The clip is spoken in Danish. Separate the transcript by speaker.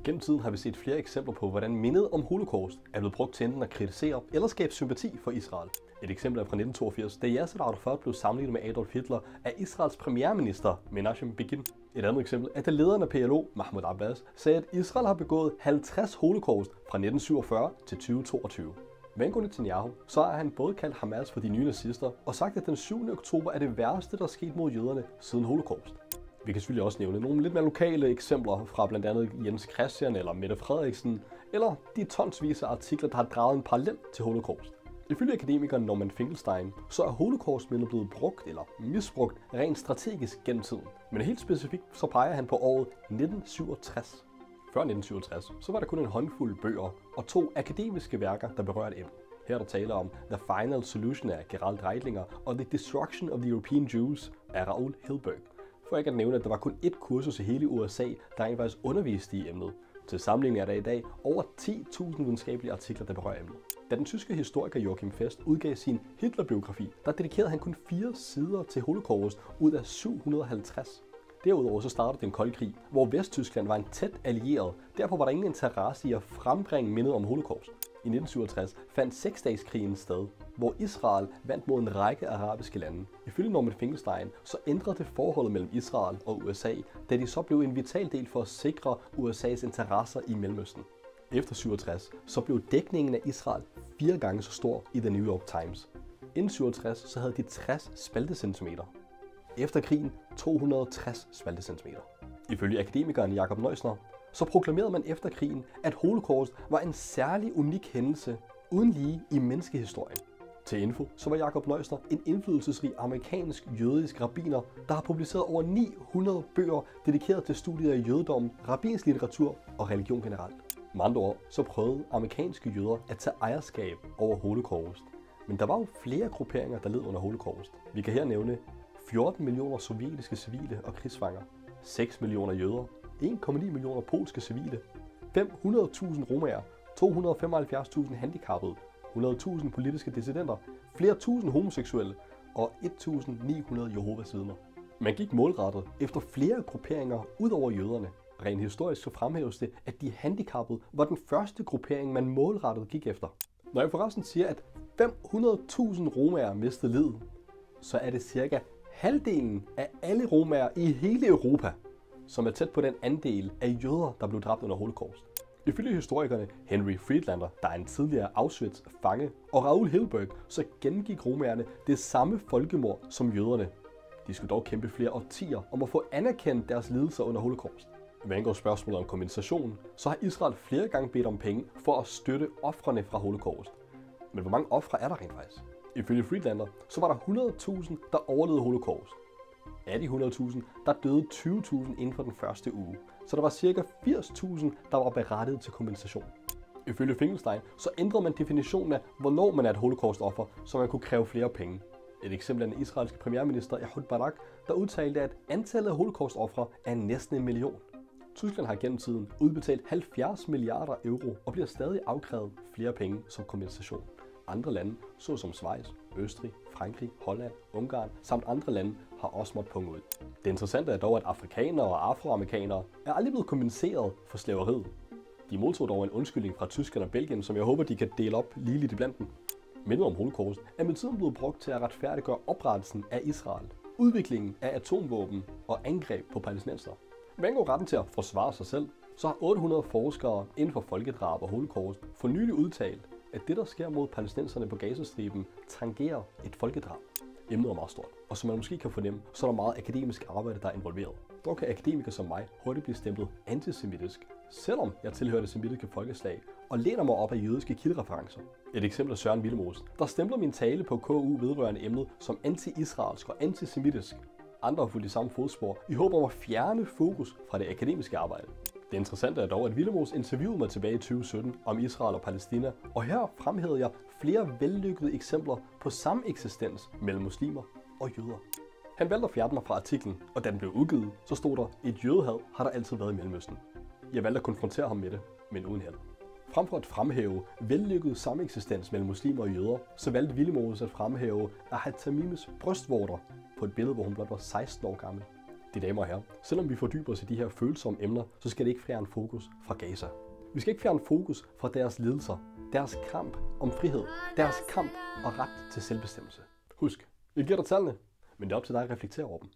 Speaker 1: Gennem tiden har vi set flere eksempler på, hvordan mindet om Holocaust er blevet brugt til enten at kritisere eller skabe sympati for Israel. Et eksempel er fra 1982, da Yasser Arafat blev sammenlignet med Adolf Hitler af Israels premierminister Menachem Begin. Et andet eksempel er, da lederen af PLO, Mahmoud Abbas, sagde, at Israel har begået 50 holocaust fra 1947 til 2022. Hvad angår Netanyahu, så har han både kaldt Hamas for de nye nazister og sagt, at den 7. oktober er det værste, der er sket mod jøderne siden holocaust. Vi kan selvfølgelig også nævne nogle lidt mere lokale eksempler fra blandt andet Jens Christian eller Mette Frederiksen, eller de tonsvis af artikler, der har draget en parallel til holocaust. Ifølge akademikeren Norman Finkelstein, så er holocaust-mindet blevet brugt eller misbrugt rent strategisk gennem tiden. Men helt specifikt så peger han på året 1967. Før 1967 så var der kun en håndfuld bøger og 2 akademiske værker, der berørte emnet. Her er der tale om The Final Solution af Gerald Reitlinger og The Destruction of the European Jews af Raoul Hilberg. For ikke at nævne, at der var kun ét kursus i hele USA, der rent faktisk underviste i emnet. Til sammenligning er der i dag over 10.000 videnskabelige artikler, der berører emnet. Da den tyske historiker Joachim Fest udgav sin Hitler-biografi, der dedikerede han kun 4 sider til Holocaust ud af 750. Derudover så startede den kolde krig, hvor Vesttyskland var en tæt allieret. Derfor var der ingen interesse i at frembringe mindet om Holocaust. I 1967 fandt seksdageskrigen sted, hvor Israel vandt mod en række arabiske lande. Ifølge Norman Finkelstein så ændrede det forholdet mellem Israel og USA, da de så blev en vital del for at sikre USA's interesser i Mellemøsten. Efter 67 så blev dækningen af Israel 4 gange så stor i The New York Times. Inden 67 så havde de 60 spaltecentimeter. Efter krigen 260 spaltecentimeter. Ifølge akademikeren Jakob Neusner så proklamerede man efter krigen, at Holocaust var en særlig unik hændelse uden lige i menneskehistorien. Til info så var Jakob Neusner en indflydelsesrig amerikansk jødisk rabbiner, der har publiceret over 900 bøger dedikeret til studier af jødedom, rabbinsk litteratur og religion generelt. Med andre ord så prøvede amerikanske jøder at tage ejerskab over Holocaust. Men der var jo flere grupperinger, der led under Holocaust. Vi kan her nævne 14 millioner sovjetiske civile og krigsfanger, 6 millioner jøder, 1,9 millioner polske civile, 500.000 romaer, 275.000 handicappede, 100.000 politiske dissidenter, flere tusind homoseksuelle og 1.900 Jehovas vidner. Man gik målrettet efter flere grupperinger ud over jøderne. Rent historisk så fremhæves det, at de handicappede var den første gruppering, man målrettet gik efter. Når jeg forresten siger, at 500.000 romaer mistede livet, så er det cirka halvdelen af alle romaer i hele Europa, som er tæt på den andel af jøder, der blev dræbt under Holocaust. Ifølge historikerne Henry Friedlander, der er en tidligere Auschwitz-fange, og Raoul Hilberg, så gennemgik romaerne det samme folkemord som jøderne. De skulle dog kæmpe flere årtier om at få anerkendt deres lidelser under Holocaust. Hvad angår spørgsmålet om kompensation, så har Israel flere gange bedt om penge for at støtte ofrene fra Holocaust. Men hvor mange ofre er der rent faktisk? Ifølge Friedlander, så var der 100.000, der overlevede Holocaust. Af de 100.000, der døde 20.000 inden for den første uge. Så der var ca. 80.000, der var berettiget til kompensation. Ifølge Finkelstein, så ændrede man definitionen af, hvornår man er et holocaust-offer, så man kunne kræve flere penge. Et eksempel er den israelske premierminister Ehud Barak, der udtalte, at antallet af holocaust-ofre er næsten 1 million. Tyskland har gennem tiden udbetalt 70 milliarder euro og bliver stadig afkrævet flere penge som kompensation. Andre lande, såsom Schweiz, Østrig, Frankrig, Holland, Ungarn samt andre lande, har også måttet punge ud. Det interessante er dog, at afrikanere og afroamerikanere er aldrig blevet kompenseret for slaveriet. De modtog dog en undskyldning fra Tyskland og Belgien, som jeg håber, de kan dele op ligeligt iblandt dem. Mindet om Holocaust er med tiden blevet brugt til at retfærdiggøre oprettelsen af Israel, udviklingen af atomvåben og angreb på palæstinensere. Hvad angår retten til at forsvare sig selv, så har 800 forskere inden for folkedrab og holocaust for nylig udtalt, at det, der sker mod palæstinenserne på Gazastriben, tangerer et folkedrab. Emnet er meget stort, og som man måske kan fornemme, så er der meget akademisk arbejde, der er involveret. Dog kan akademikere som mig hurtigt blive stemplet antisemitisk, selvom jeg tilhører det semitiske folkeslag og læner mig op af jødiske kildereferencer. Et eksempel er Søren Willemoes, der stempler min tale på KU vedrørende emnet som anti-israelsk og antisemitisk. Andre har fulgt i samme fodspor i håb om at fjerne fokus fra det akademiske arbejde. Det interessante er dog, at Willemoes interviewede mig tilbage i 2017 om Israel og Palæstina, og her fremhævede jeg flere vellykkede eksempler på sameksistens mellem muslimer og jøder. Han valgte at fjerne mig fra artiklen, og da den blev udgivet, så stod der, et jødehad har der altid været i Mellemøsten. Jeg valgte at konfrontere ham med det, men uden held. Frem for at fremhæve vellykket sameksistens mellem muslimer og jøder, så valgte Willemoes at fremhæve Ahat Tamimis brystvorter på et billede, hvor hun blot var 16 år gammel. De damer og herrer, selvom vi fordyber os i de her følsomme emner, så skal det ikke fjerne fokus fra Gaza. Vi skal ikke fjerne fokus fra deres lidelser, deres kamp om frihed, deres kamp og ret til selvbestemmelse. Husk, vi giver dig tallene, men det er op til dig at reflektere over dem.